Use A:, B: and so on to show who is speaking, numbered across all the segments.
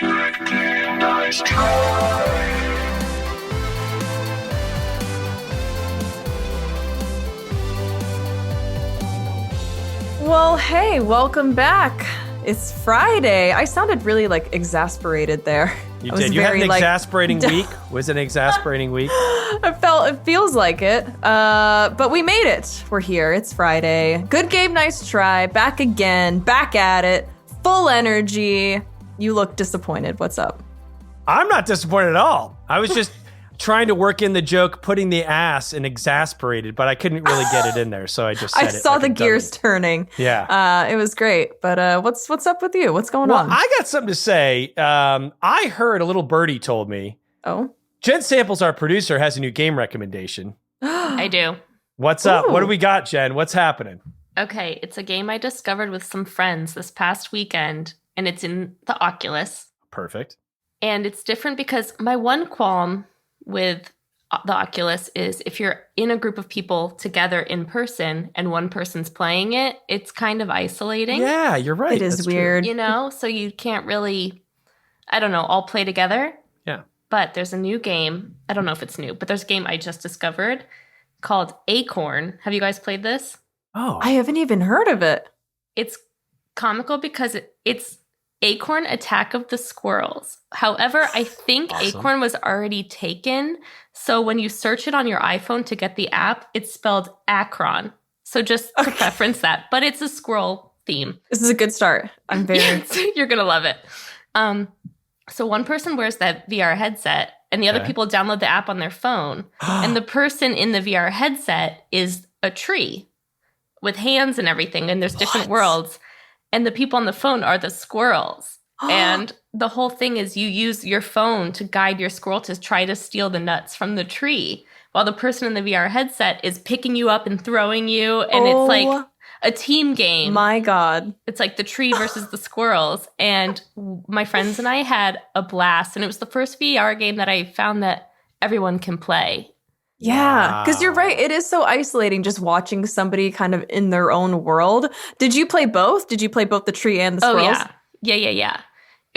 A: Well, hey, welcome back. It's Friday. I sounded really exasperated there.
B: You did. You had an exasperating week. Was it an exasperating week?
A: It feels like it. But we made it. We're here. It's Friday. Good game, nice try. Back again. Back at it. Full energy. You look disappointed. What's up?
B: I'm not disappointed at all. I was just trying to work in the joke, putting the ass in exasperated, but I couldn't really get it in there, so I just said
A: I saw the gears turning.
B: Yeah.
A: It was great. But what's up with you? What's going on?
B: I got something to say. I heard a little birdie told me.
A: Oh?
B: Jen Samples, our producer, has a new game recommendation.
C: I do.
B: What's up? What do we got, Jen? What's happening?
C: Okay, it's a game I discovered with some friends this past weekend, and it's in the Oculus.
B: Perfect.
C: And it's different because my one qualm with the Oculus is if you're in a group of people together in person and one person's playing it, it's kind of isolating.
B: Yeah, you're right.
A: It is weird.
C: You know, so you can't really, I don't know, all play together.
B: Yeah.
C: But there's a new game. I don't know if it's new, but there's a game I just discovered called Acorn. Have you guys played this?
B: Oh.
A: I haven't even heard of it.
C: It's comical because it's Acorn Attack of the Squirrels. However, I think
B: Awesome.
C: Acorn was already taken. So when you search it on your iPhone to get the app, it's spelled Akron. So just to preference that. But it's a squirrel theme.
A: This is a good start. I'm very...
C: Yes, you're going to love it. So one person wears that VR headset and the other people download the app on their phone. And the person in the VR headset is a tree with hands and everything. And there's different worlds. And the people on the phone are the squirrels. And the whole thing is you use your phone to guide your squirrel to try to steal the nuts from the tree, while the person in the VR headset is picking you up and throwing you. And it's like a team game.
A: My God.
C: It's like the tree versus the squirrels. And my friends and I had a blast. And it was the first VR game that I found that everyone can play.
A: Yeah, because you're right. It is so isolating just watching somebody kind of in their own world. Did you play both? Did you play both the tree and the squirrels?
C: Oh, yeah.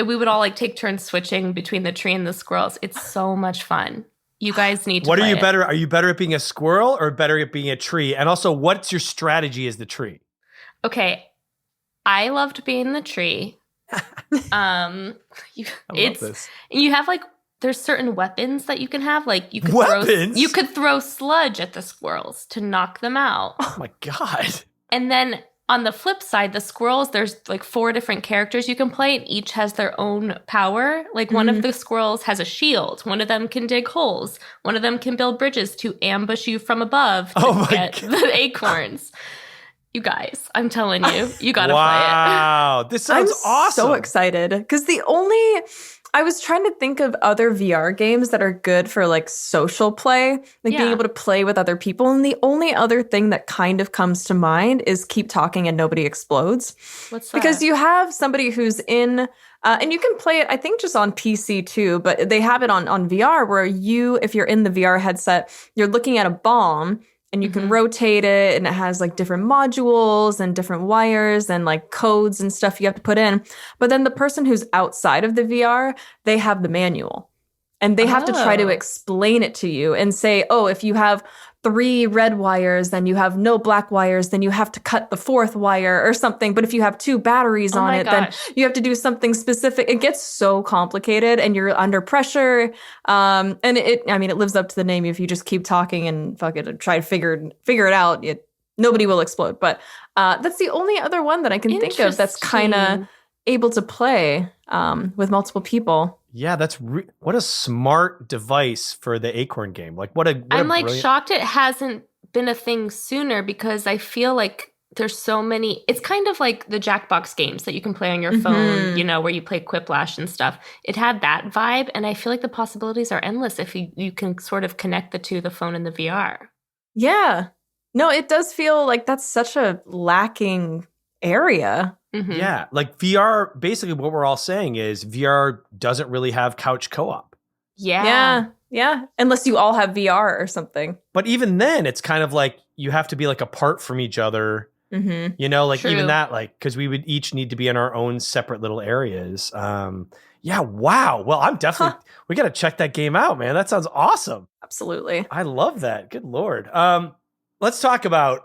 C: We would all take turns switching between the tree and the squirrels. It's so much fun. You guys need to
B: What
C: play
B: are you
C: it.
B: better? Are you better at being a squirrel or better at being a tree? And also, what's your strategy as the tree?
C: Okay, I loved being the tree.
B: I love this.
C: You have there's certain weapons that you can have. You could
B: Weapons?
C: you could throw sludge at the squirrels to knock them out.
B: Oh my God.
C: And then on the flip side, the squirrels, there's 4 different characters you can play, and each has their own power. One of the squirrels has a shield. One of them can dig holes. One of them can build bridges to ambush you from above to get the acorns. You guys, I'm telling you, you gotta play it.
B: Wow, this sounds awesome.
A: I'm so excited because I was trying to think of other VR games that are good for social play, being able to play with other people. And the only other thing that kind of comes to mind is Keep Talking and Nobody Explodes.
C: What's that?
A: Because you have somebody who's in, and you can play it, I think, just on PC too, but they have it on VR where if you're in the VR headset, you're looking at a bomb. And you can rotate it, and it has different modules and different wires and codes and stuff you have to put in. But then the person who's outside of the VR, they have the manual. And they have to try to explain it to you and say, if you have 3 red wires, then you have no black wires, then you have to cut the 4th wire or something. But if you have 2 batteries on it, then you have to do something specific. It gets so complicated and you're under pressure. And it lives up to the name. If you just keep talking and try to figure it out, nobody will explode. But that's the only other one that I can think of that's kind of able to play with multiple people.
B: Yeah, that's what a smart device for the Acorn game.
C: I'm shocked it hasn't been a thing sooner because I feel like there's so many. It's kind of like the Jackbox games that you can play on your phone, where you play Quiplash and stuff. It had that vibe, and I feel like the possibilities are endless if you can sort of connect the two, the phone and the VR.
A: Yeah. No, it does feel like that's such a lacking area.
C: Mm-hmm.
B: Yeah, VR, basically what we're all saying is VR doesn't really have couch co-op.
C: Yeah.
A: Yeah. Unless you all have VR or something.
B: But even then, it's kind of you have to be apart from each other.
A: Mm-hmm.
B: True. Even that, because we would each need to be in our own separate little areas. Yeah, wow. Well, I'm definitely we got to check that game out, man. That sounds awesome.
A: Absolutely.
B: I love that. Good Lord. Let's talk about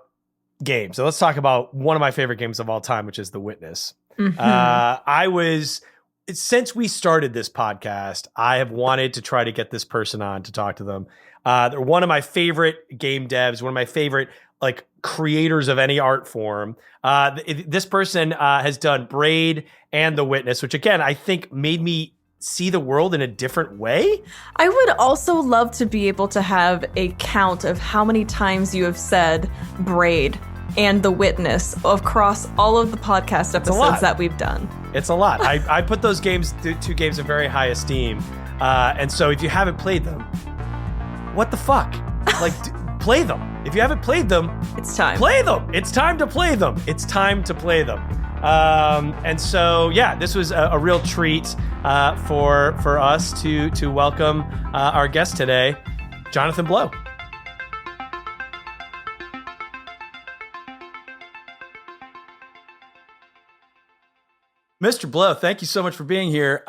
B: games. So let's talk about one of my favorite games of all time, which is The Witness. Since we started this podcast, I have wanted to try to get this person on to talk to them. They're one of my favorite game devs, one of my favorite like creators of any art form. This person has done Braid and The Witness, which again, I think made me see the world in a different way.
A: I would also love to be able to have a count of how many times you have said Braid and The Witness across all of the podcast episodes that we've done.
B: It's a lot. I put those two games in very high esteem. And so if you haven't played them, what the fuck? Like, play them. If you haven't played them,
A: it's time.
B: Play them. It's time to play them. It's time to play them. And so, yeah, this was a real treat for us to welcome our guest today, Jonathan Blow. Mr. Blow, thank you so much for being here.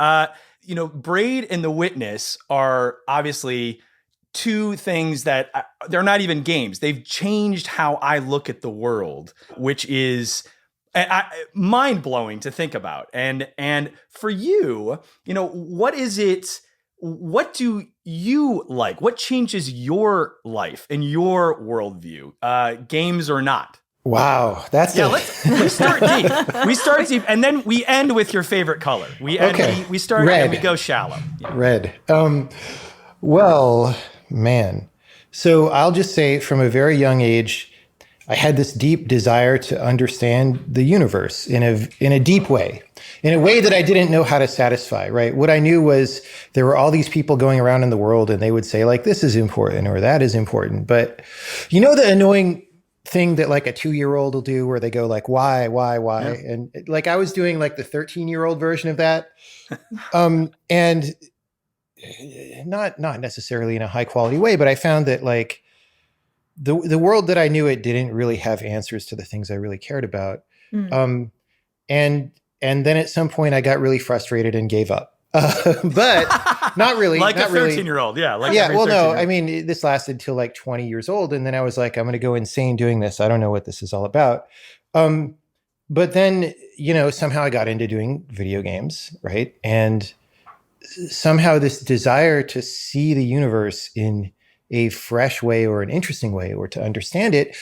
B: Braid and The Witness are obviously two things that they're not even games. They've changed how I look at the world, which is mind-blowing to think about. And for you, what is it? What do you like? What changes your life and your worldview, games or not?
D: Wow,
B: we start deep. We start deep, and then we end with your favorite color. We start red. And we go shallow. Yeah.
D: Red. Well, man. So I'll just say, from a very young age, I had this deep desire to understand the universe in a deep way, in a way that I didn't know how to satisfy. Right. What I knew was there were all these people going around in the world, and they would say like, "This is important" or "That is important." But the annoying thing that like a 2-year-old will do where they go like, why? Yeah. And like I was doing like the 13-year-old version of that. And not necessarily in a high quality way, but I found that like the world that I knew it didn't really have answers to the things I really cared about. And then at some point I got really frustrated and gave up. But not really.
B: Like
D: not
B: a 13-year-old. Yeah.
D: Well, no, I mean, this lasted till like 20 years old. And then I was like, I'm going to go insane doing this. I don't know what this is all about. But then, somehow I got into doing video games. Right. And somehow this desire to see the universe in a fresh way or an interesting way, or to understand it,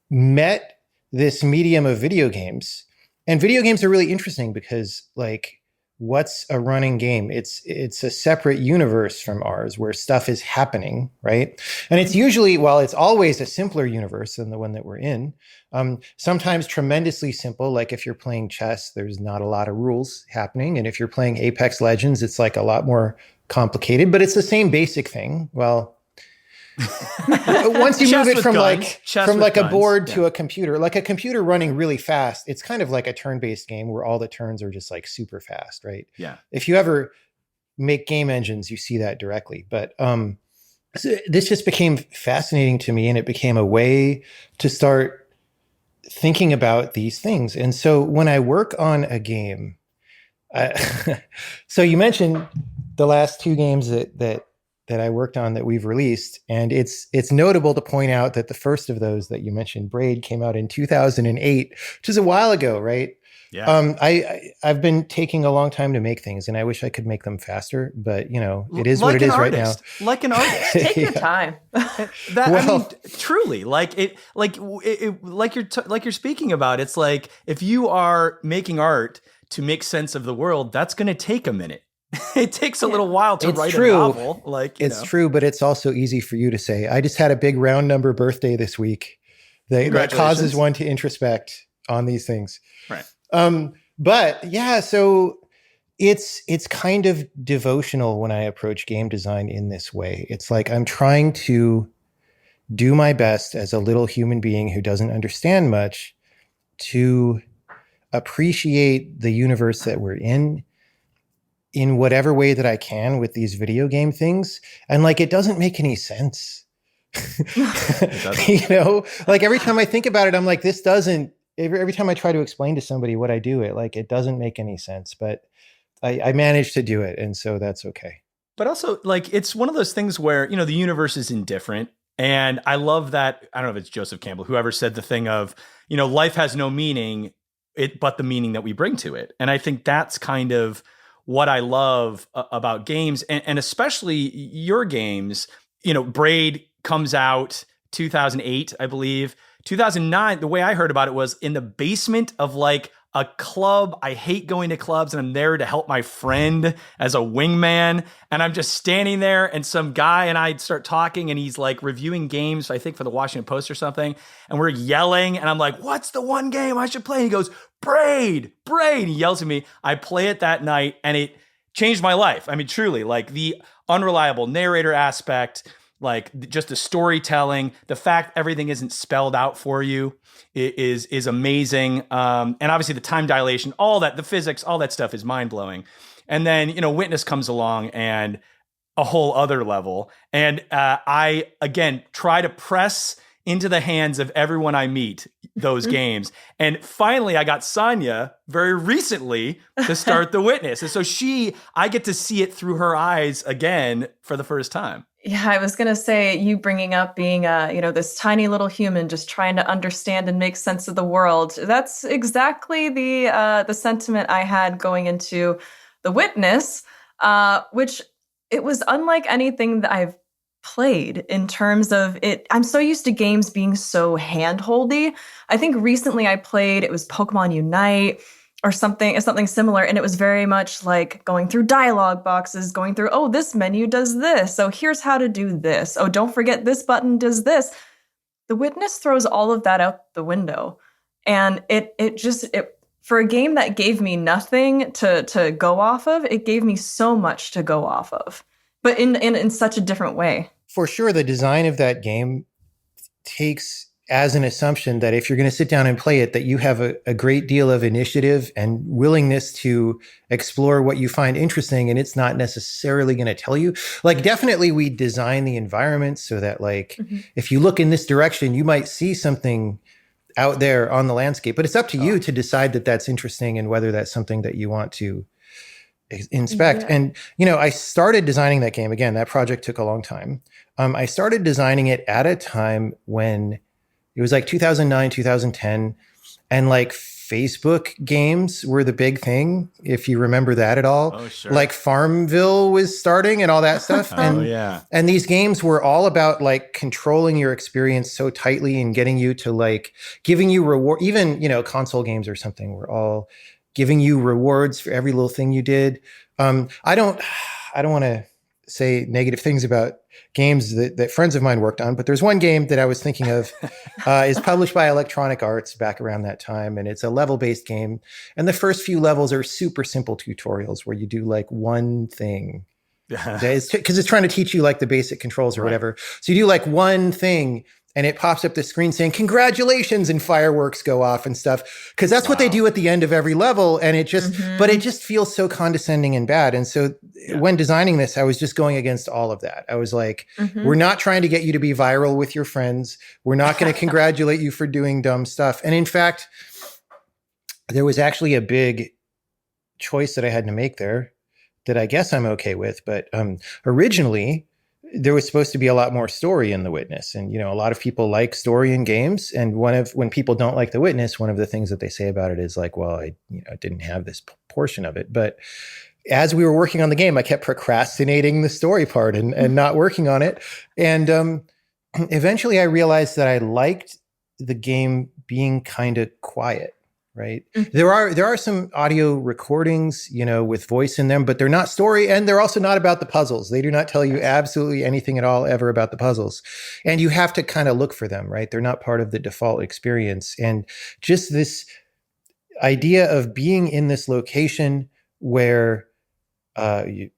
D: met this medium of video games. And video games are really interesting because like, what's a running game? It's a separate universe from ours where stuff is happening, right? And it's usually, it's always a simpler universe than the one that we're in. Sometimes tremendously simple, like if you're playing chess, there's not a lot of rules happening. And if you're playing Apex Legends, it's like a lot more complicated, but it's the same basic thing. Well, once you move it from a board to a computer, like a computer running really fast, it's kind of like a turn-based game where all the turns are just like super fast, right?
B: Yeah.
D: If you ever make game engines, you see that directly. But so this just became fascinating to me, and it became a way to start thinking about these things. And so when I work on a game, so you mentioned the last 2 games that I worked on that we've released. And it's notable to point out that the first of those that you mentioned, Braid, came out in 2008, which is a while ago, right?
B: Yeah.
D: I've been taking a long time to make things, and I wish I could make them faster, but it is what it is right now.
B: Like an artist.
A: Take your time.
B: Truly, like you're speaking about, it's like, if you are making art to make sense of the world, that's going to take a minute. It takes a little while to write a novel. It's
D: true, but it's also easy for you to say. I just had a big round number birthday this week that causes one to introspect on these things.
B: Right.
D: But yeah, so it's kind of devotional when I approach game design in this way. It's like I'm trying to do my best as a little human being who doesn't understand much to appreciate the universe that we're in whatever way that I can with these video game things. And like, it doesn't make any sense. Like every time I think about it, I'm like, every time I try to explain to somebody what I do, it doesn't make any sense. But I managed to do it. And so that's okay.
B: But also, like, it's one of those things where, you know, the universe is indifferent. And I love that. I don't know if it's Joseph Campbell, whoever said the thing of, you know, life has no meaning, but the meaning that we bring to it. And I think that's kind of what I love about games, and especially your games. You know, Braid comes out 2008, I believe. 2009, the way I heard about it was in the basement of like a club. I hate going to clubs, and I'm there to help my friend as a wingman. And I'm just standing there, and some guy and I start talking, and he's like reviewing games, I think for the Washington Post or something. And we're yelling, and I'm like, what's the one game I should play? And he goes, Braid. He yells at me. I play it that night, and it changed my life. I mean, truly, like the unreliable narrator aspect, like just the storytelling, the fact everything isn't spelled out for you is amazing. And obviously the time dilation, all that, the physics, all that stuff is mind blowing. And then, you know, Witness comes along and a whole other level. And I, again, try to press into the hands of everyone I meet those games. And finally, I got Sonia very recently to start The Witness. And so I get to see it through her eyes again for the first time.
A: Yeah, I was going to say, you bringing up being, this tiny little human just trying to understand and make sense of the world. That's exactly the sentiment I had going into The Witness, which it was unlike anything that I've played in terms of it. I'm so used to games being so handholdy. I think recently I played, it was Pokemon Unite or something similar, and it was very much like going through dialogue boxes, going through, oh, this menu does this, so here's how to do this, oh, don't forget this button does this. The Witness throws all of that out the window, and it for a game that gave me nothing to go off of, it gave me so much to go off of, but in such a different way.
D: For sure, the design of that game takes as an assumption that if you're going to sit down and play it, that you have a great deal of initiative and willingness to explore what you find interesting, and it's not necessarily going to tell you. Like, definitely we design the environment so that, like, if you look in this direction, you might see something out there on the landscape, but it's up to you to decide that that's interesting and whether that's something that you want to inspect. Yeah. And, you know, I started designing that game. Again, that project took a long time. I started designing it at a time when it was like 2009, 2010, and like Facebook games were the big thing, if you remember that at all.
B: Oh, sure.
D: Like Farmville was starting and all that stuff. And,
B: yeah.
D: And these games were all about like controlling your experience so tightly and getting you to like giving you reward. Even, you know, console games or something were all giving you rewards for every little thing you did. I don't want to say negative things about games that friends of mine worked on, but there's one game that I was thinking of is published by Electronic Arts back around that time, and it's a level-based game. And the first few levels are super simple tutorials where you do like one thing. Because it's trying to teach you like the basic controls or whatever. So you do like one thing, and it pops up the screen saying, congratulations, and fireworks go off and stuff. Because that's what they do at the end of every level. And it just, but it just feels so condescending and bad. And so when designing this, I was just going against all of that. I was like, we're not trying to get you to be viral with your friends. We're not going to congratulate you for doing dumb stuff. And in fact, there was actually a big choice that I had to make there that I guess I'm okay with. But originally, there was supposed to be a lot more story in The Witness. And, you know, a lot of people like story in games. And when people don't like The Witness, one of the things that they say about it is like, well, I didn't have this portion of it. But as we were working on the game, I kept procrastinating the story part and not working on it. And eventually I realized that I liked the game being kind of quiet. Right. There are some audio recordings, you know, with voice in them, but they're not story, and they're also not about the puzzles. They do not tell you absolutely anything at all ever about the puzzles. And you have to kind of look for them, right? They're not part of the default experience. And just this idea of being in this location where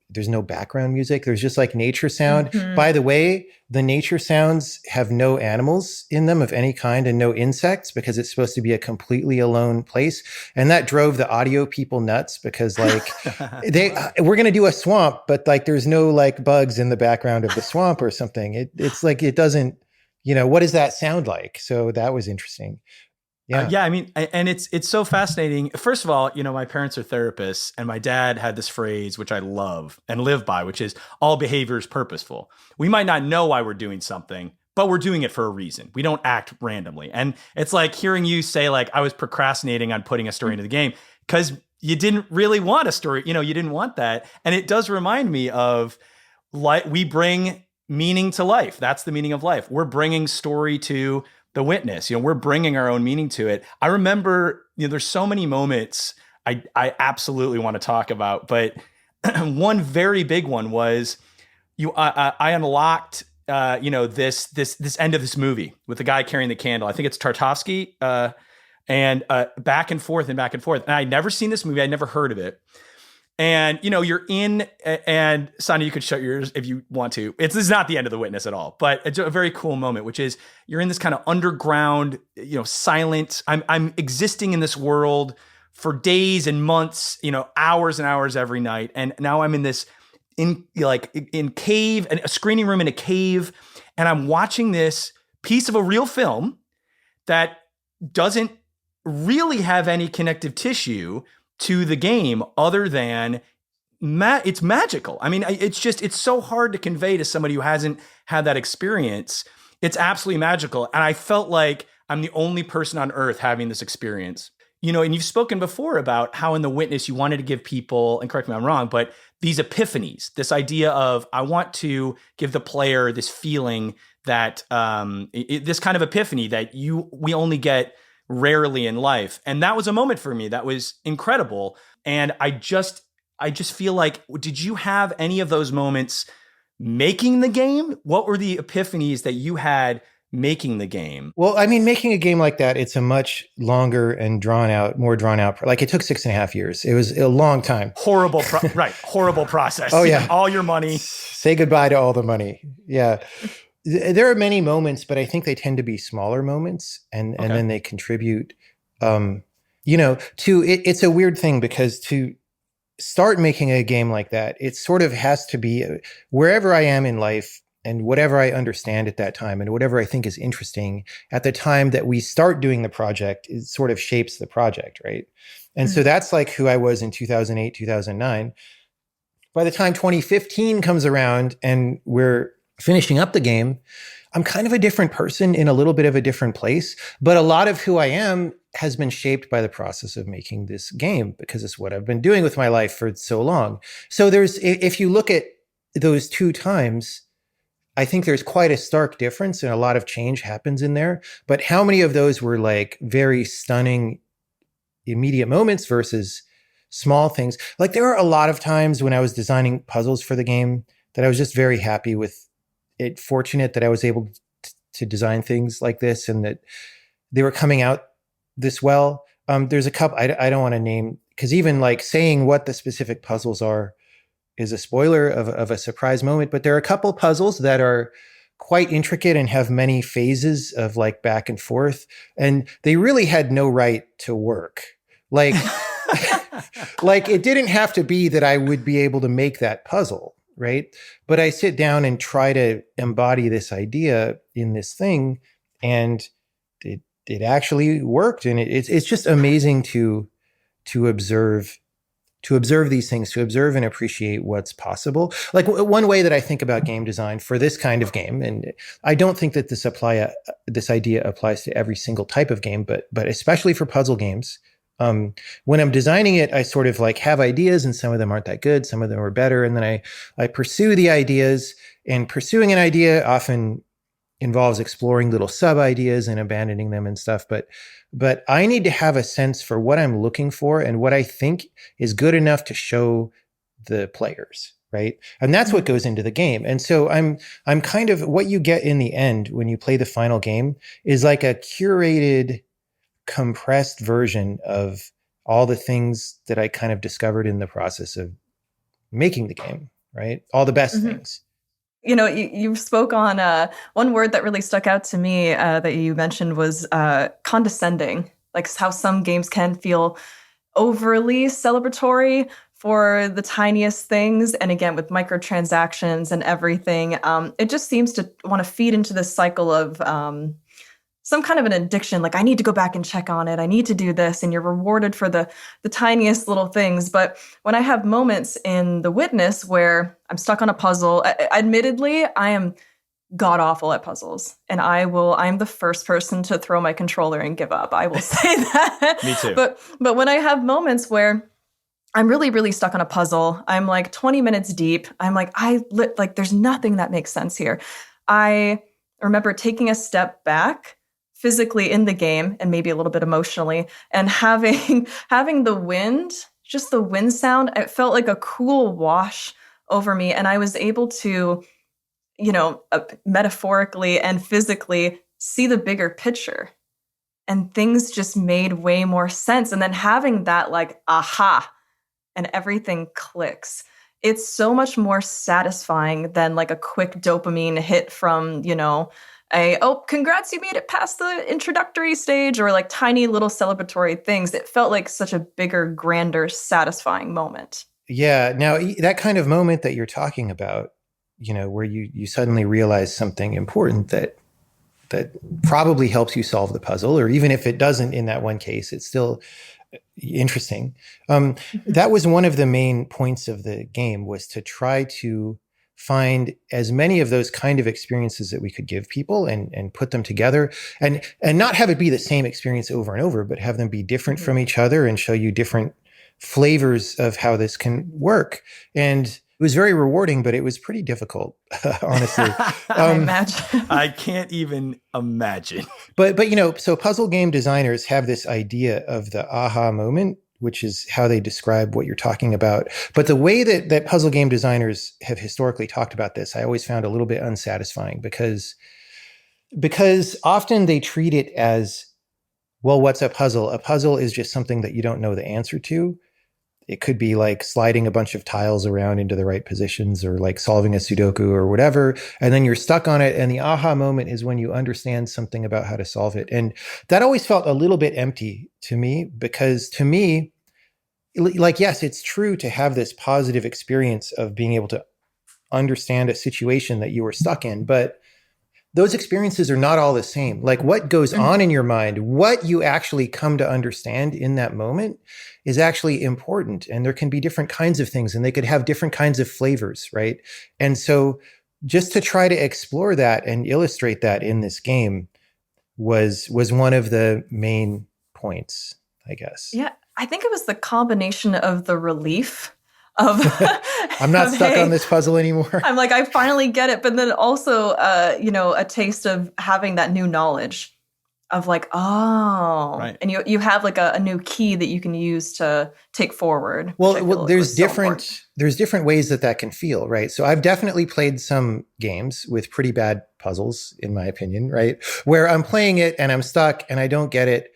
D: there's no background music. There's just like nature sound. By the way, the nature sounds have no animals in them of any kind and no insects because it's supposed to be a completely alone place. And that drove the audio people nuts because like we're going to do a swamp, but like there's no like bugs in the background of the swamp or something. It's like, it doesn't, you know, what does that sound like? So that was interesting. Yeah.
B: Yeah, I mean, and it's so fascinating. First of all, my parents are therapists, and my dad had this phrase, which I love and live by, which is all behavior is purposeful. We might not know why we're doing something, but we're doing it for a reason. We don't act randomly. And it's like hearing you say, like, I was procrastinating on putting a story into the game because you didn't really want a story. You didn't want that. And it does remind me of, like, we bring meaning to life. That's the meaning of life. We're bringing story to The Witness. We're bringing our own meaning to it. I remember, there's so many moments I absolutely want to talk about, but one very big one was I unlocked this end of this movie with the guy carrying the candle. I think it's Tartovsky, and back and forth and back and forth. And I'd never seen this movie. I'd never heard of it. And, you're in, and Sonia, you could shut yours if you want to. This is not the end of The Witness at all, but it's a very cool moment, which is you're in this kind of underground, silent. I'm existing in this world for days and months, hours and hours every night. And now I'm in this, in cave, and a screening room in a cave. And I'm watching this piece of a real film that doesn't really have any connective tissue to the game other than it's magical. I mean, it's so hard to convey to somebody who hasn't had that experience. It's absolutely magical. And I felt like I'm the only person on earth having this experience. And you've spoken before about how in The Witness you wanted to give people, and correct me if I'm wrong, but these epiphanies, this idea of I want to give the player this feeling that this kind of epiphany that we only get rarely in life. And that was a moment for me that was incredible. And I just feel like, did you have any of those moments making the game? What were the epiphanies that you had making the game?
D: Well, I mean, making a game like that, it's a much longer and more drawn out. Like, it took 6.5 years. It was a long time.
B: Horrible process.
D: Oh, yeah.
B: All your money.
D: Say goodbye to all the money. Yeah. There are many moments, but I think they tend to be smaller moments, and then they contribute, to it. It's a weird thing because to start making a game like that, it sort of has to be wherever I am in life and whatever I understand at that time and whatever I think is interesting at the time that we start doing the project, it sort of shapes the project, right? And so that's like who I was in 2008, 2009. By the time 2015 comes around and we're finishing up the game, I'm kind of a different person in a little bit of a different place, but a lot of who I am has been shaped by the process of making this game because it's what I've been doing with my life for so long. So if you look at those two times, I think there's quite a stark difference and a lot of change happens in there. But how many of those were like very stunning immediate moments versus small things? Like, there are a lot of times when I was designing puzzles for the game that I was just very happy with it, fortunate that I was able to design things like this and that they were coming out this well. There's a couple, I don't want to name, because even like saying what the specific puzzles are is a spoiler of a surprise moment, but there are a couple puzzles that are quite intricate and have many phases of like back and forth, and they really had no right to work. Like, like it didn't have to be that I would be able to make that puzzle, right? But I sit down and try to embody this idea in this thing, and it actually worked. And it's just amazing to observe these things, to observe and appreciate what's possible. Like, one way that I think about game design for this kind of game, and I don't think that this idea applies to every single type of game, but especially for puzzle games. When I'm designing it, I sort of like have ideas, and some of them aren't that good, some of them are better, and then I pursue the ideas. And pursuing an idea often involves exploring little sub ideas and abandoning them and stuff. But I need to have a sense for what I'm looking for and what I think is good enough to show the players, right? And that's what goes into the game. And so I'm kind of, what you get in the end when you play the final game is like a curated, compressed version of all the things that I kind of discovered in the process of making the game, right? All the best things.
A: You spoke on one word that really stuck out to me that you mentioned was condescending, like how some games can feel overly celebratory for the tiniest things. And again, with microtransactions and everything, it just seems to want to feed into this cycle of some kind of an addiction. Like, I need to go back and check on it. I need to do this. And you're rewarded for the tiniest little things. But when I have moments in The Witness where I'm stuck on a puzzle, admittedly, I am god awful at puzzles. And I'm the first person to throw my controller and give up. I will say that.
B: Me too.
A: But when I have moments where I'm really, really stuck on a puzzle, I'm like 20 minutes deep. I'm like, there's nothing that makes sense here. I remember taking a step back physically in the game and maybe a little bit emotionally, and having the wind, just the wind sound, it felt like a cool wash over me. And I was able to, metaphorically and physically see the bigger picture, and things just made way more sense. And then having that like, aha, and everything clicks. It's so much more satisfying than like a quick dopamine hit from, congrats, you made it past the introductory stage, or like tiny little celebratory things. It felt like such a bigger, grander, satisfying moment.
D: Yeah. Now, that kind of moment that you're talking about, where you suddenly realize something important that probably helps you solve the puzzle, or even if it doesn't in that one case, it's still interesting. That was one of the main points of the game, was to try to find as many of those kind of experiences that we could give people and put them together, and not have it be the same experience over and over, but have them be different from each other and show you different flavors of how this can work. And it was very rewarding, but it was pretty difficult, honestly.
A: I imagine.
B: I can't even imagine.
D: But so puzzle game designers have this idea of the aha moment, which is how they describe what you're talking about. But the way that puzzle game designers have historically talked about this, I always found a little bit unsatisfying, because often they treat it as, well, what's a puzzle? A puzzle is just something that you don't know the answer to. It could be like sliding a bunch of tiles around into the right positions, or like solving a Sudoku or whatever. And then you're stuck on it. And the aha moment is when you understand something about how to solve it. And that always felt a little bit empty to me, because to me, like, yes, it's true to have this positive experience of being able to understand a situation that you were stuck in, but those experiences are not all the same. Like, what goes on in your mind, what you actually come to understand in that moment is actually important. And there can be different kinds of things, and they could have different kinds of flavors, right? And so just to try to explore that and illustrate that in this game was one of the main points, I guess.
A: Yeah, I think it was the combination of the relief of
D: I'm not stuck on this puzzle anymore.
A: I'm like, I finally get it. But then also, a taste of having that new knowledge of like, oh,
B: right. And
A: you have like a new key that you can use to take forward.
D: Well, there's different ways that can feel, right? So I've definitely played some games with pretty bad puzzles, in my opinion, right? Where I'm playing it and I'm stuck and I don't get it.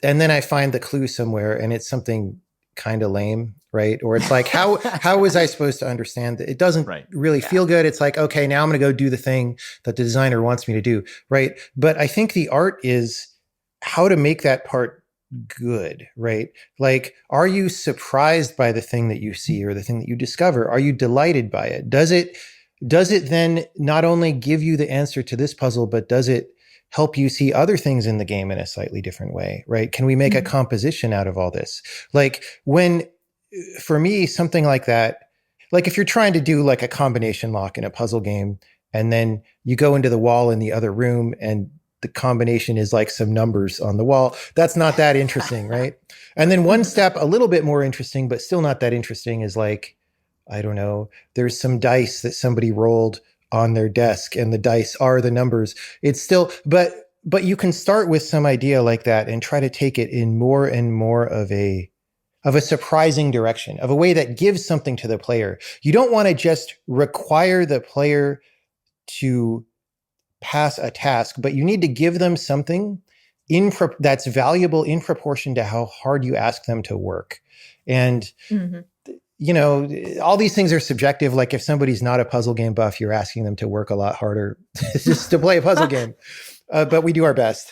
D: And then I find the clue somewhere and it's something kind of lame, right? Or it's like, how was I supposed to understand that? It doesn't really feel good. It's like, okay, now I'm going to go do the thing that the designer wants me to do, right? But I think the art is how to make that part good, right? Like, are you surprised by the thing that you see or the thing that you discover? Are you delighted by it? Does it then not only give you the answer to this puzzle, but does it help you see other things in the game in a slightly different way, right? Can we make a composition out of all this? Like, for me, something like that, like if you're trying to do like a combination lock in a puzzle game, and then you go into the wall in the other room and the combination is like some numbers on the wall, that's not that interesting, right? And then one step a little bit more interesting, but still not that interesting, is like, I don't know, there's some dice that somebody rolled on their desk and the dice are the numbers. It's still, but you can start with some idea like that and try to take it in more and more of a surprising direction, of a way that gives something to the player. You don't want to just require the player to pass a task, but you need to give them something that's valuable in proportion to how hard you ask them to work. And all these things are subjective. Like if somebody's not a puzzle game buff, you're asking them to work a lot harder just to play a puzzle game. But we do our best.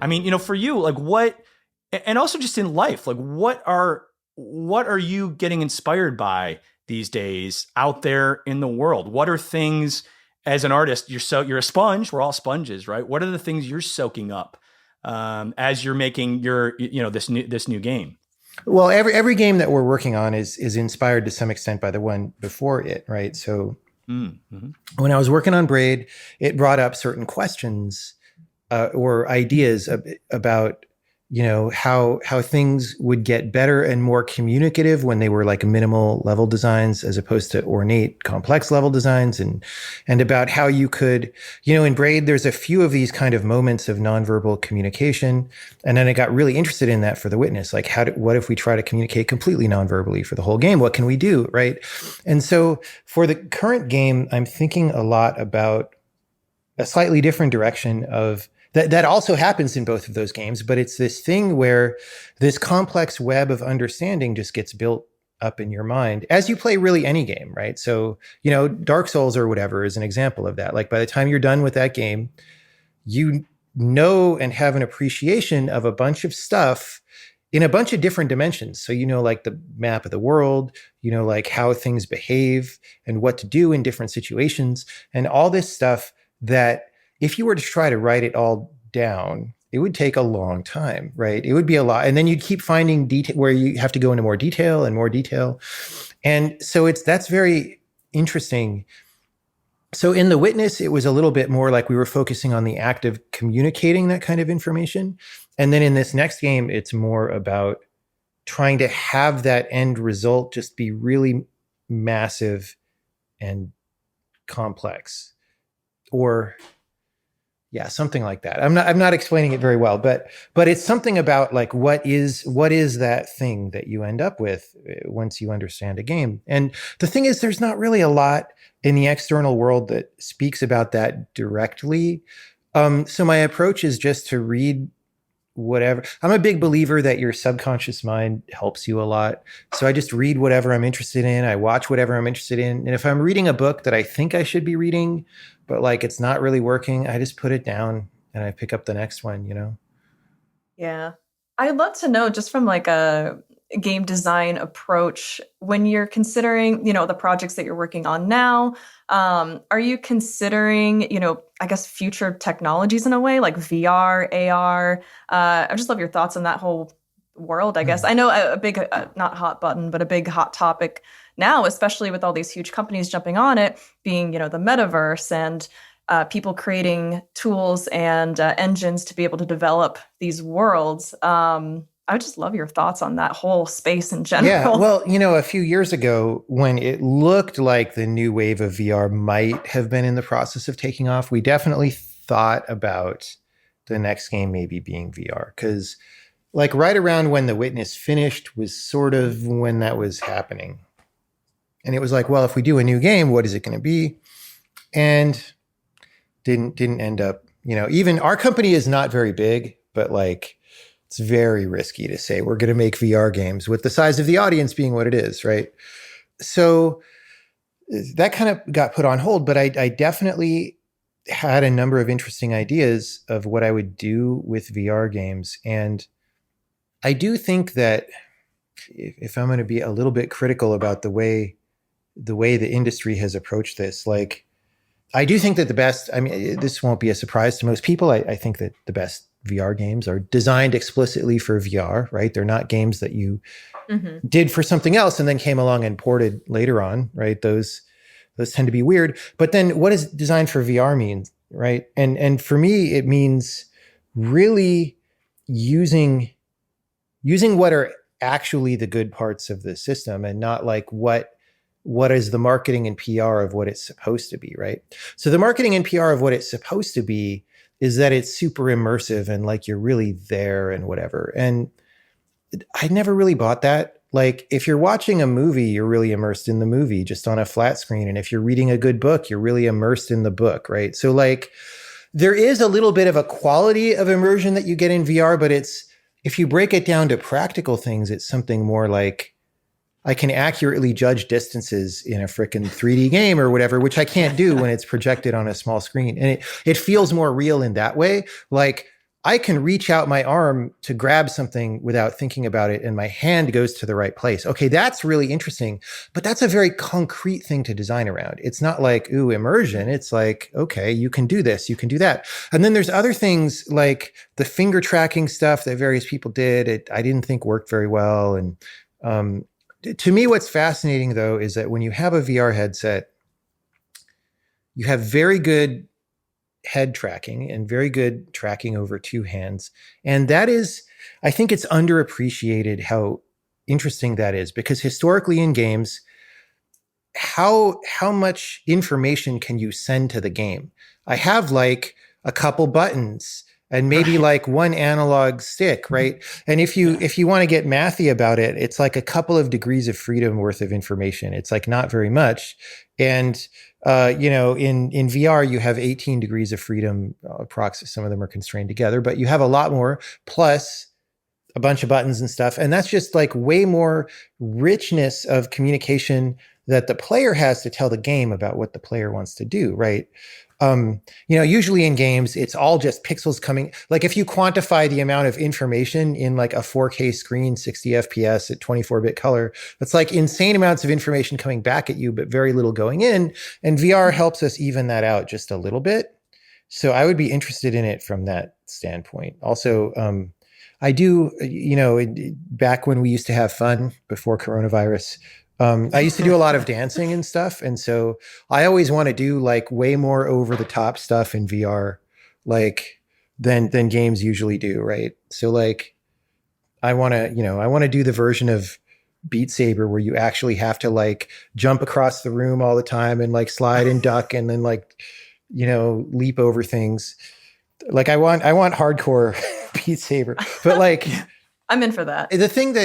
B: I mean, for you, like what, and also just in life, like what are you getting inspired by these days out there in the world? What are things as an artist, you're a sponge, we're all sponges, right? What are the things you're soaking up as you're making your, this new game?
D: Well, every game that we're working on is inspired to some extent by the one before it, right? So when I was working on Braid, it brought up certain questions or ideas about how things would get better and more communicative when they were like minimal level designs as opposed to ornate complex level designs, and about how you could, in Braid there's a few of these kind of moments of nonverbal communication, and then I got really interested in that for The Witness. Like what if we try to communicate completely nonverbally for the whole game? What can we do, right? And so for the current game, I'm thinking a lot about a slightly different direction of that also happens in both of those games, but it's this thing where this complex web of understanding just gets built up in your mind as you play really any game, right? So, Dark Souls or whatever is an example of that. Like by the time you're done with that game, you know and have an appreciation of a bunch of stuff in a bunch of different dimensions. So, like the map of the world, like how things behave and what to do in different situations, and all this stuff that if you were to try to write it all down, it would take a long time, right? It would be a lot. And then you'd keep finding detail where you have to go into more detail and more detail. And so that's very interesting. So in The Witness, it was a little bit more like we were focusing on the act of communicating that kind of information. And then in this next game, it's more about trying to have that end result just be really massive and complex. Or something like that. I'm not explaining it very well, but it's something about like what is that thing that you end up with once you understand a game. And the thing is, there's not really a lot in the external world that speaks about that directly. So my approach is just to read whatever. I'm a big believer that your subconscious mind helps you a lot. So I just read whatever I'm interested in. I watch whatever I'm interested in. And if I'm reading a book that I think I should be reading, but like it's not really working, I just put it down and I pick up the next one,
A: Yeah. I'd love to know, just from like a game design approach, when you're considering, the projects that you're working on now, are you considering, I guess future technologies in a way, like VR, AR? I just love your thoughts on that whole world, I guess. I know a big, not hot button, but a big hot topic now, especially with all these huge companies jumping on it, being, the metaverse and people creating tools and engines to be able to develop these worlds. I would just love your thoughts on that whole space in general.
D: Yeah, well, a few years ago when it looked like the new wave of VR might have been in the process of taking off, we definitely thought about the next game maybe being VR. Because like right around when The Witness finished was sort of when that was happening. And it was like, well, if we do a new game, what is it going to be? And didn't end up, even our company is not very big, but like it's very risky to say we're going to make VR games with the size of the audience being what it is, right? So that kind of got put on hold, but I definitely had a number of interesting ideas of what I would do with VR games. And I do think that if I'm going to be a little bit critical about the way the industry has approached this, like I do think that this won't be a surprise to most people. I think that the best VR games are designed explicitly for VR, right? They're not games that you did for something else and then came along and ported later on, right? Those tend to be weird. But then what does designed for VR mean, right? And for me, it means really using what are actually the good parts of the system and not like what is the marketing and PR of what it's supposed to be, right? So the marketing and PR of what it's supposed to be is that it's super immersive and like you're really there and whatever. And I never really bought that. Like if you're watching a movie, you're really immersed in the movie just on a flat screen. And if you're reading a good book, you're really immersed in the book, right? So like there is a little bit of a quality of immersion that you get in VR, but if you break it down to practical things, it's something more like I can accurately judge distances in a frickin' 3D game or whatever, which I can't do when it's projected on a small screen. And it feels more real in that way. Like I can reach out my arm to grab something without thinking about it, and my hand goes to the right place. Okay, that's really interesting, but that's a very concrete thing to design around. It's not like, ooh, immersion. It's like, okay, you can do this, you can do that. And then there's other things like the finger tracking stuff that various people did. I didn't think worked very well. And to me, what's fascinating, though, is that when you have a VR headset, you have very good head tracking and very good tracking over two hands. And that is, I think it's underappreciated how interesting that is, because historically in games, how much information can you send to the game? I have like a couple buttons and maybe like one analog stick, right? And if you want to get mathy about it, it's like a couple of degrees of freedom worth of information. It's like not very much. And in VR, you have 18 degrees of freedom. Some of them are constrained together, but you have a lot more, plus a bunch of buttons and stuff. And that's just like way more richness of communication that the player has to tell the game about what the player wants to do, right? Usually in games, it's all just pixels coming. Like if you quantify the amount of information in like a 4K screen, 60 FPS at 24-bit color, that's like insane amounts of information coming back at you, but very little going in. And VR helps us even that out just a little bit. So I would be interested in it from that standpoint. Also, I do, back when we used to have fun before coronavirus, I used to do a lot of dancing and stuff. And so I always want to do like way more over the top stuff in VR, like than games usually do. Right. So like, I want to do the version of Beat Saber where you actually have to like jump across the room all the time and like slide and duck and then like, leap over things. Like I want hardcore Beat Saber, but like,
A: I'm in for that.
D: The thing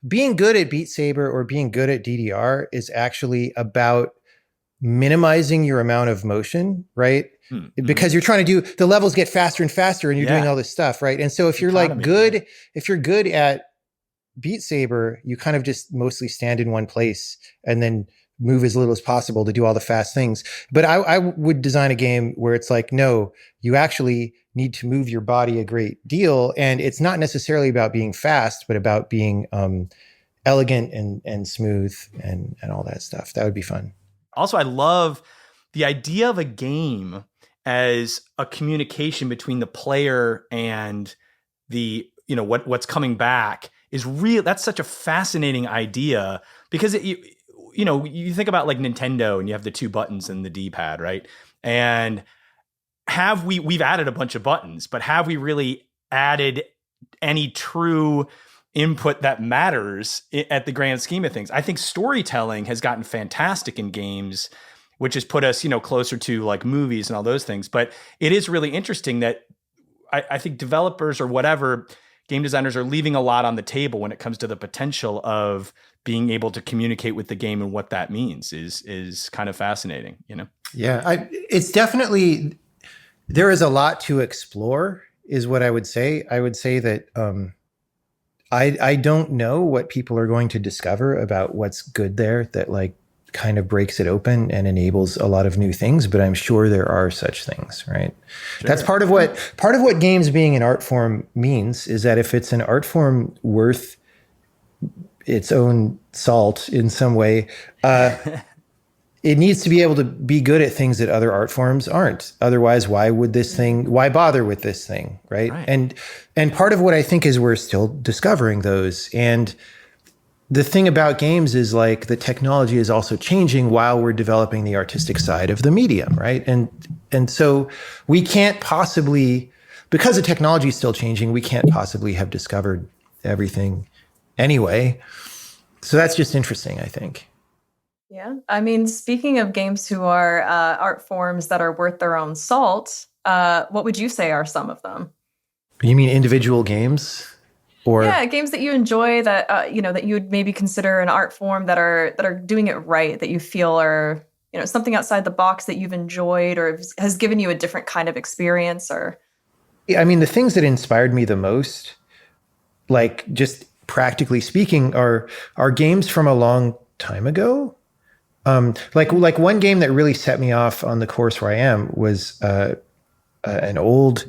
D: being good at Beat Saber or being good at DDR is actually about minimizing your amount of motion, right? Mm-hmm. Because you're trying to do, the levels get faster and faster and you're doing all this stuff, right? And so if you're like good, if you're good at Beat Saber, you kind of just mostly stand in one place and then move as little as possible to do all the fast things. But I would design a game where it's like, no, you actually need to move your body a great deal. And it's not necessarily about being fast, but about being elegant and smooth and all that stuff. That would be fun.
B: Also, I love the idea of a game as a communication between the player and the, what's coming back is real. That's such a fascinating idea because you think about like Nintendo and you have the two buttons and the D-pad, right? And we've added a bunch of buttons, but have we really added any true input that matters at the grand scheme of things? I think storytelling has gotten fantastic in games, which has put us, closer to like movies and all those things. But it is really interesting that I think developers or whatever, game designers are leaving a lot on the table when it comes to the potential of being able to communicate with the game, and what that means is kind of fascinating,
D: Yeah, it's definitely, there is a lot to explore is what I would say. I would say that I don't know what people are going to discover about what's good there that like kind of breaks it open and enables a lot of new things, but I'm sure there are such things, right? Sure. That's part of what games being an art form means, is that if it's an art form worth its own salt in some way, it needs to be able to be good at things that other art forms aren't. Otherwise, why bother with this thing, right? And part of what I think is we're still discovering those. And the thing about games is like the technology is also changing while we're developing the artistic side of the medium, right? And so we can't possibly, because the technology is still changing, we can't possibly have discovered everything anyway. So that's just interesting, I think.
A: Yeah. I mean, speaking of games who are art forms that are worth their own salt, what would you say are some of them?
D: You mean individual games? Or
A: games that you enjoy that that you would maybe consider an art form that are doing it right, that you feel are something outside the box that you've enjoyed or has given you a different kind of experience. Or
D: I mean, the things that inspired me the most, like just practically speaking, are games from a long time ago. Like one game that really set me off on the course where I am was an old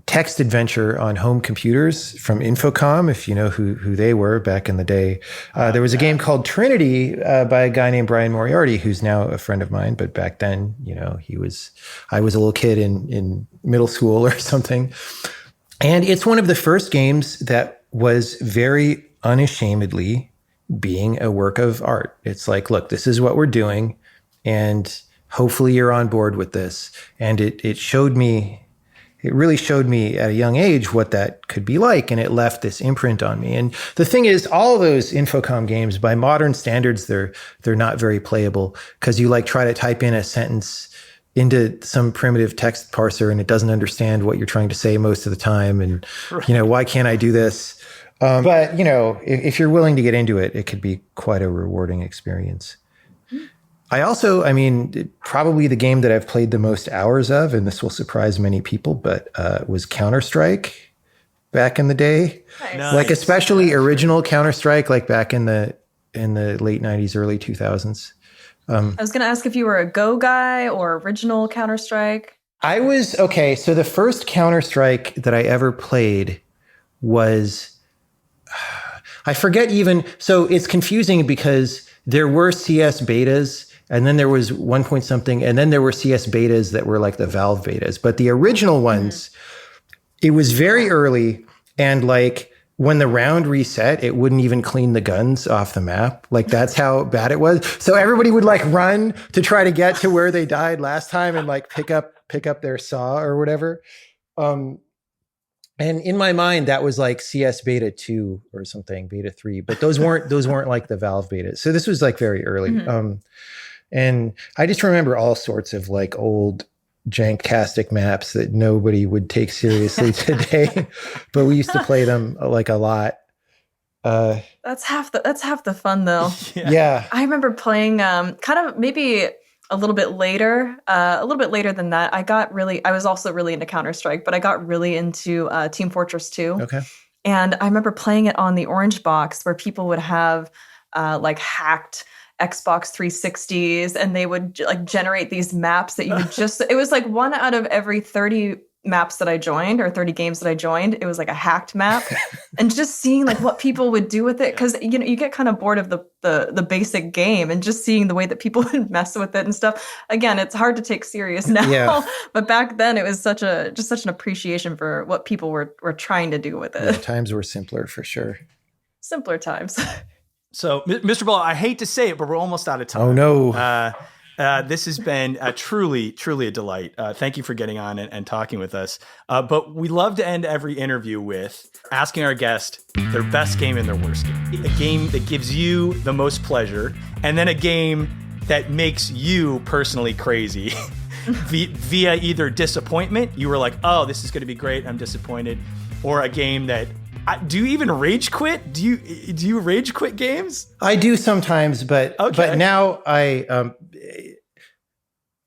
D: text adventure on home computers from Infocom, if you know who they were back in the day. There was a game called Trinity by a guy named Brian Moriarty, who's now a friend of mine. But back then, I was a little kid in middle school or something. And it's one of the first games that was very unashamedly being a work of art. It's like, look, this is what we're doing, and hopefully you're on board with this. And it really showed me at a young age what that could be like, and it left this imprint on me. And the thing is, all those Infocom games, by modern standards, they're not very playable, because you like try to type in a sentence into some primitive text parser and it doesn't understand what you're trying to say most of the time. And, why can't I do this? But, if you're willing to get into it, it could be quite a rewarding experience. Probably the game that I've played the most hours of, and this will surprise many people, but was Counter-Strike back in the day.
A: Nice.
D: Like especially original Counter-Strike, like back in the late 90s, early 2000s.
A: I was going to ask if you were a Go guy or original Counter-Strike.
D: I was, okay, so the first Counter-Strike that I ever played was, I forget even, so it's confusing because there were CS betas, and then there was 1 point something, and then there were CS betas that were like the Valve betas. But the original ones, it was very early, and like when the round reset, it wouldn't even clean the guns off the map. Like that's how bad it was. So everybody would like run to try to get to where they died last time and like pick up their saw or whatever. And in my mind, that was like CS beta 2 or something, beta 3, but those weren't like the Valve betas. So this was like very early.
A: Mm-hmm.
D: And I just remember all sorts of like old janktastic maps that nobody would take seriously today, but we used to play them like a lot.
A: That's half the fun though.
D: Yeah.
A: I remember playing kind of maybe a little bit later than that. I was also really into Counter-Strike, but I got really into Team Fortress 2.
D: Okay.
A: And I remember playing it on the Orange Box, where people would have like hacked Xbox 360s, and they would like generate these maps that you would just, it was like 1 out of every 30 maps that I joined, or 30 games that I joined, it was like a hacked map. And just seeing like what people would do with it, because you get kind of bored of the basic game, and just seeing the way that people would mess with it and stuff. Again, it's hard to take serious now, but back then it was such an appreciation for what people were trying to do with it.
D: Yeah, times were simpler for sure.
A: Simpler times.
B: So, Mr. Ball, I hate to say it, but we're almost out of time.
D: Oh, no.
B: This has been truly a delight. Thank you for getting on and talking with us. But we love to end every interview with asking our guest their best game and their worst game. A game that gives you the most pleasure, and then a game that makes you personally crazy via either disappointment. You were like, oh, this is going to be great, I'm disappointed. Or a game that, do you even rage quit? Do you rage quit games? I
D: do sometimes, but now I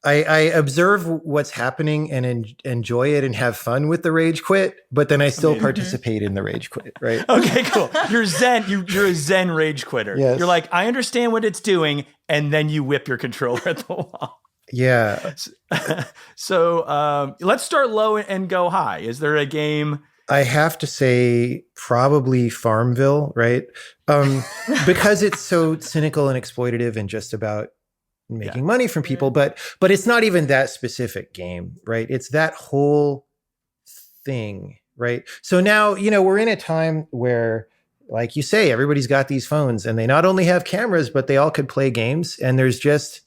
D: observe what's happening and enjoy it and have fun with the rage quit, but then I still participate in the rage quit, right? Okay,
B: cool. You're zen. You're a zen rage quitter.
D: Yes.
B: You're like, I understand what it's doing, and then you whip your controller at the wall.
D: Yeah.
B: So let's start low and go high. Is there a game?
D: I have to say probably Farmville, right? Because it's so cynical and exploitative and just about making money from people. But it's not even that specific game, right? It's that whole thing, right? So now, we're in a time where, like you say, everybody's got these phones, and they not only have cameras, but they all could play games. And there's just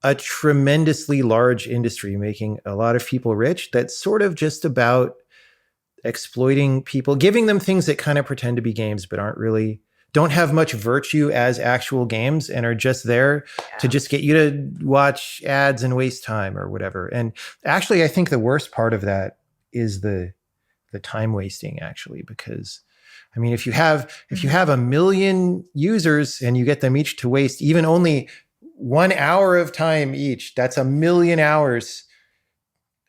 D: a tremendously large industry making a lot of people rich that's sort of just about exploiting people, giving them things that kind of pretend to be games, but don't have much virtue as actual games, and are just there to just get you to watch ads and waste time or whatever. And actually, I think the worst part of that is the time wasting, actually, because I mean, if you have 1 million users and you get them each to waste even only 1 hour of time each, that's 1 million hours.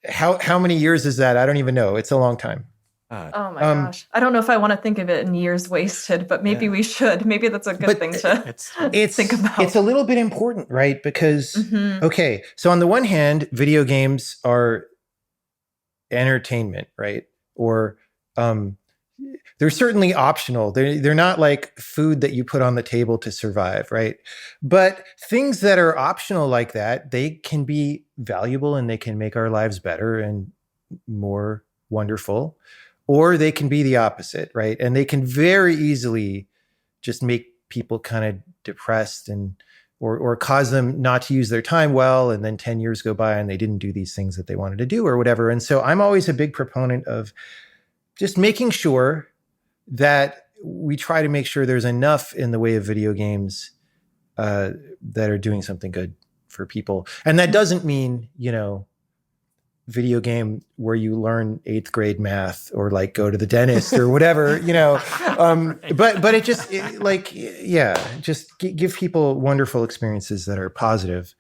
D: How many years is that? I don't even know. It's a long time.
A: Oh my gosh. I don't know if I want to think of it in years wasted, but maybe we should. Maybe that's a good thing to think about.
D: It's a little bit important, right? Because, okay, so on the one hand, video games are entertainment, right? or they're certainly optional. They're not like food that you put on the table to survive, right? But things that are optional like that, they can be valuable and they can make our lives better and more wonderful, or they can be the opposite, right? And they can very easily just make people kind of depressed and or cause them not to use their time well, and then 10 years go by and they didn't do these things that they wanted to do or whatever. And so I'm always a big proponent of just making sure that we try to make sure there's enough in the way of video games that are doing something good for people. And that doesn't mean, video game where you learn 8th grade math or like go to the dentist or whatever, but it just just give people wonderful experiences that are positive.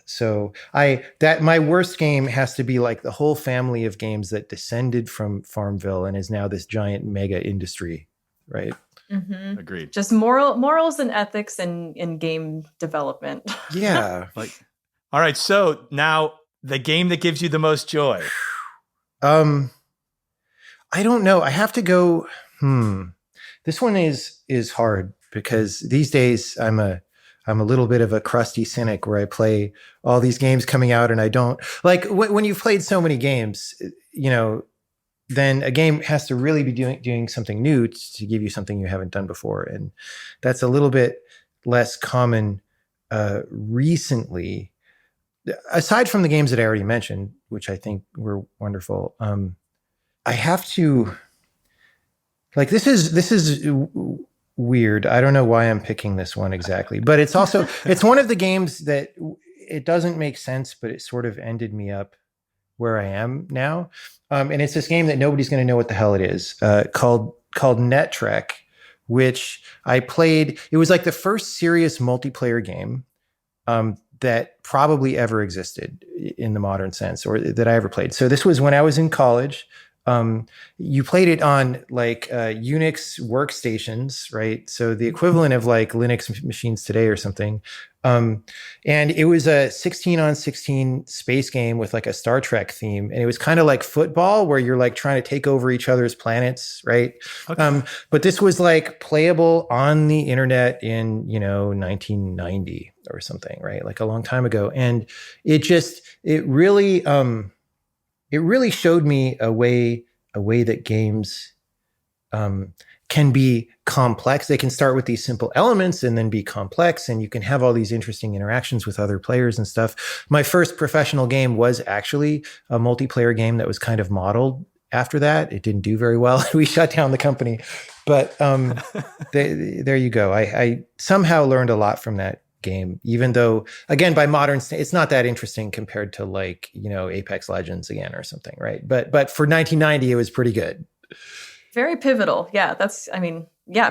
D: So my worst game has to be like the whole family of games that descended from Farmville and is now this giant mega industry, right?
A: Mm-hmm.
B: Agreed.
A: Just morals and ethics in game development.
D: Yeah.
B: All right. So now the game that gives you the most joy.
D: I don't know. I have to go. This one is hard because these days I'm a little bit of a crusty cynic where I play all these games coming out and I don't like when you've played so many games, then a game has to really be doing something new to give you something you haven't done before. And that's a little bit less common recently. Aside from the games that I already mentioned, which I think were wonderful, I have to this is weird. I don't know why I'm picking this one exactly, but it's one of the games that it doesn't make sense, but it sort of ended me up where I am now. And it's this game that nobody's going to know what the hell it is, called Net Trek, which I played. It was like the first serious multiplayer game that probably ever existed in the modern sense, or that I ever played. So this was when I was in college. You played it on like Unix workstations, right? So the equivalent of like Linux machines today or something. And it was a 16-on-16 space game with like a Star Trek theme. And it was kind of like football where you're like trying to take over each other's planets, right? Okay. But this was like playable on the internet in, 1990 or something, right? Like a long time ago. And it really showed me a way that games can be complex. They can start with these simple elements and then be complex, and you can have all these interesting interactions with other players and stuff. My first professional game was actually a multiplayer game that was kind of modeled after that. It didn't do very well. We shut down the company. But there you go. I somehow learned a lot from that game, even though, again, by modern it's not that interesting compared to like, Apex Legends again or something, right? But for 1990, it was pretty good.
A: Very pivotal. Yeah,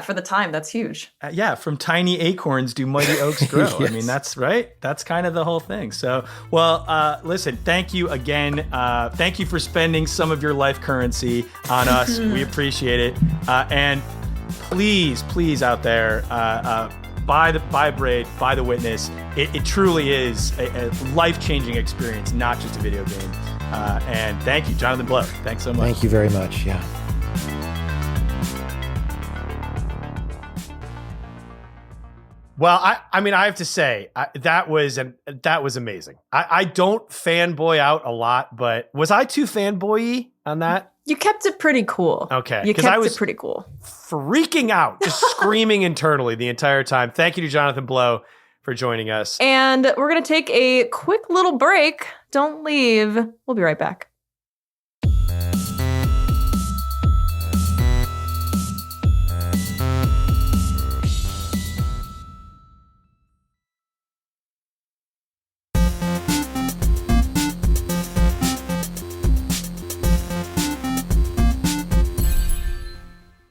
A: for the time, that's huge.
B: From tiny acorns do mighty oaks grow. Yes. I mean, that's right. That's kind of the whole thing. So, well, listen, thank you again. Thank you for spending some of your life currency on us. We appreciate it. And please out there, buy Braid, buy The Witness. It truly is a life-changing experience, not just a video game. And thank you, Jonathan Blow. Thanks so much.
D: Thank you very much. Yeah.
B: Well, I have to say that was amazing. I don't fanboy out a lot, but was I too fanboy-y on that?
A: You kept it pretty cool.
B: Okay.
A: You kept it pretty cool.
B: Freaking out, just screaming internally the entire time. Thank you to Jonathan Blow for joining us.
A: And we're going to take a quick little break. Don't leave. We'll be right back.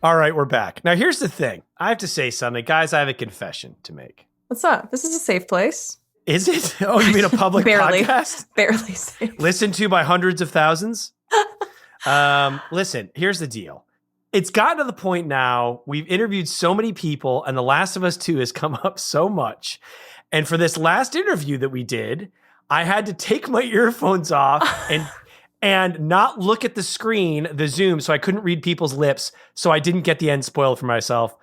B: All right, we're back. Now, here's the thing. I have to say something. Guys, I have a confession to make.
A: What's up? This is a safe place.
B: Is it? Oh, you mean a public podcast?
A: Barely safe.
B: Listened to by hundreds of thousands? Listen, here's the deal. It's gotten to the point now, we've interviewed so many people, and The Last of Us 2 has come up so much. And for this last interview that we did, I had to take my earphones off
E: and not look at the screen, the Zoom, so I couldn't read people's lips, so I didn't get the end spoiled for myself.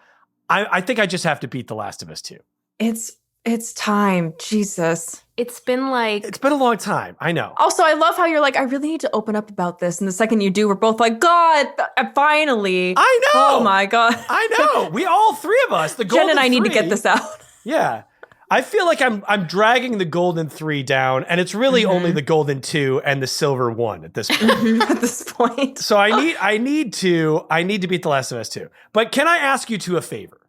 E: I think I just have to beat The Last of Us 2.
A: It's time. Jesus.
C: It's been
E: a long time. I know.
A: Also, I love how you're like, I really need to open up about this. And the second you do, we're both like, God, finally.
E: I know.
A: Oh my God.
E: I know. We all three of us, the golden
A: Jen and I need to
E: three.
A: get this out.
E: Yeah. I feel like I'm dragging the golden 3 down, and it's really only the golden 2 and the silver 1 at this point.
A: At this point.
E: So I need to beat The Last of Us 2. But can I ask you a favor?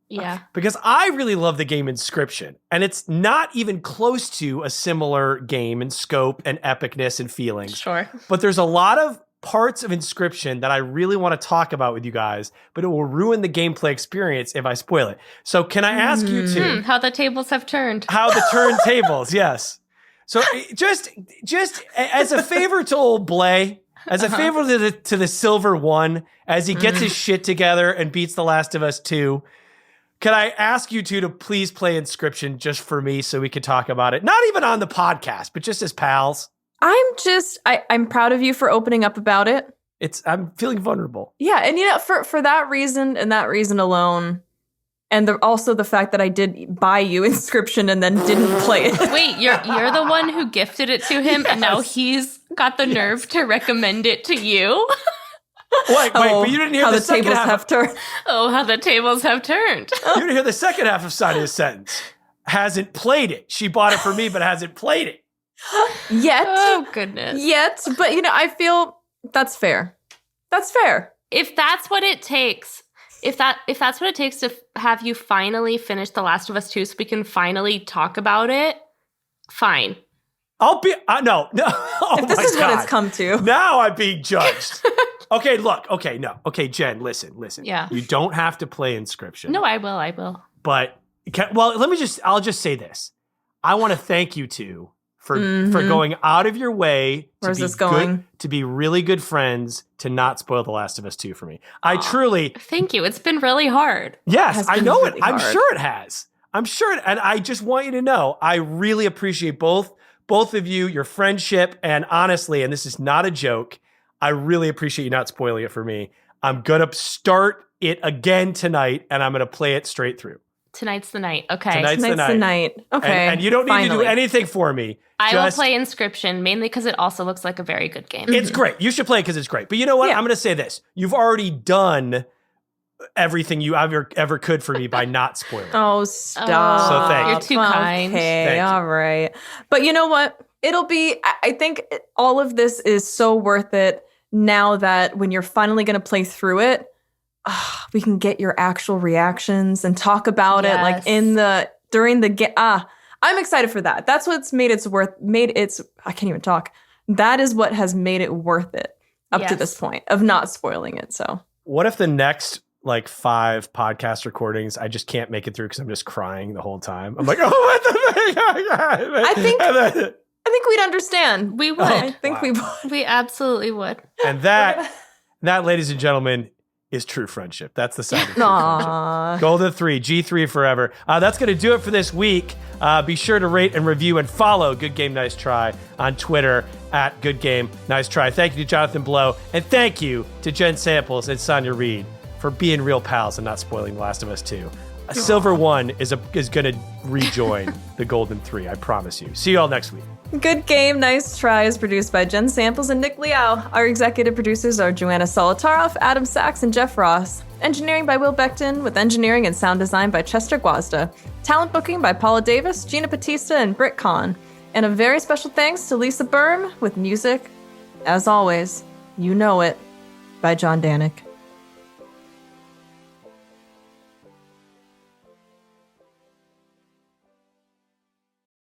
C: Yeah.
E: Because I really love the game Inscription, and it's not even close to a similar game in scope and epicness and feelings.
C: Sure.
E: But there's a lot of parts of Inscription that I really want to talk about with you guys, but it will ruin the gameplay experience if I spoil it. So can I ask you to...
C: How the tables have turned.
E: How the turntables, yes. So just as a favor to old Blay, as a favor to the silver 1, as he gets his shit together and beats The Last of Us 2, can I ask you to please play Inscription just for me so we could talk about it? Not even on the podcast, but just as pals.
A: I'm proud of you for opening up about it.
E: I'm feeling vulnerable.
A: Yeah, and for that reason and that reason alone, and also the fact that I did buy you Inscription and then didn't play it.
C: Wait, you're the one who gifted it to him, and now he's got the nerve to recommend it to you?
E: Wait, but you didn't hear the second
A: tables
E: half.
A: have turned.
C: Oh, how the tables have turned.
E: You didn't hear the second half of Sonia's sentence. Hasn't played it. She bought it for me, but hasn't played it.
A: Yet.
C: Oh, goodness.
A: Yet. But, I feel that's fair. That's fair.
C: If that's what it takes, if that's what it takes to have you finally finish The Last of Us 2 so we can finally talk about it, fine.
E: I'll be... no. Oh
A: if this
E: my
A: is
E: God.
A: what it's come to.
E: Now I'm being judged. Okay, look. Okay, no. Okay, Jen, listen.
C: Yeah.
E: You don't have to play Inscription.
C: No, I will.
E: But, I'll just say this. I want to thank you two for going out of your way
A: Where's this going?
E: to be really good friends, to not spoil The Last of Us 2 for me. I truly...
C: Thank you. It's been really hard.
E: Yes, I know
A: really
E: it. I'm
A: hard.
E: sure it has. I'm sure it, and I just want you to know, I really appreciate both of you, your friendship, and honestly, and this is not a joke, I really appreciate you not spoiling it for me. I'm going to start it again tonight, and I'm going to play it straight through.
C: Tonight's the night. Okay.
E: Tonight's the night.
A: Okay.
E: And you don't need to do anything for me.
C: I will play Inscription, mainly because it also looks like a very good game.
E: It's great. You should play it because it's great. But you know what?
A: Yeah.
E: I'm going to say this. You've already done everything you ever could for me by not spoiling.
A: Oh, stop.
E: So thank you.
C: You're too kind.
A: Okay,
E: Thank you.
A: all right. But you know what? I think all of this is so worth it now that when you're finally going to play through it, we can get your actual reactions and talk about it like during the game. I'm excited for that. That's what's made I can't even talk. That is what has made it worth it up to this point of not spoiling it. So
E: what if the next 5 podcast recordings, I just can't make it through because I'm just crying the whole time? I'm like, oh, what the
A: I think we'd understand.
C: We would.
A: I think we would.
C: We absolutely would.
E: And that, ladies and gentlemen, is true friendship. That's the sound of true friendship. Golden 3, G3 forever. That's going to do it for this week. Be sure to rate and review and follow Good Game Nice Try on Twitter at Good Game Nice Try. Thank you to Jonathan Blow, and thank you to Jen Samples and Sonia Reed for being real pals and not spoiling The Last of Us 2. A silver 1 is going to rejoin the Golden 3, I promise you. See you all next week.
A: Good Game Nice Try is produced by Jen Samples and Nick Liao. Our executive producers are Joanna Solitaroff, Adam Sachs, and Jeff Ross. Engineering by Will Beckton, with engineering and sound design by Chester Guazda. Talent booking by Paula Davis, Gina Batista, and Britt Kahn. And a very special thanks to Lisa Berm with music, as always, You Know It, by John Danik.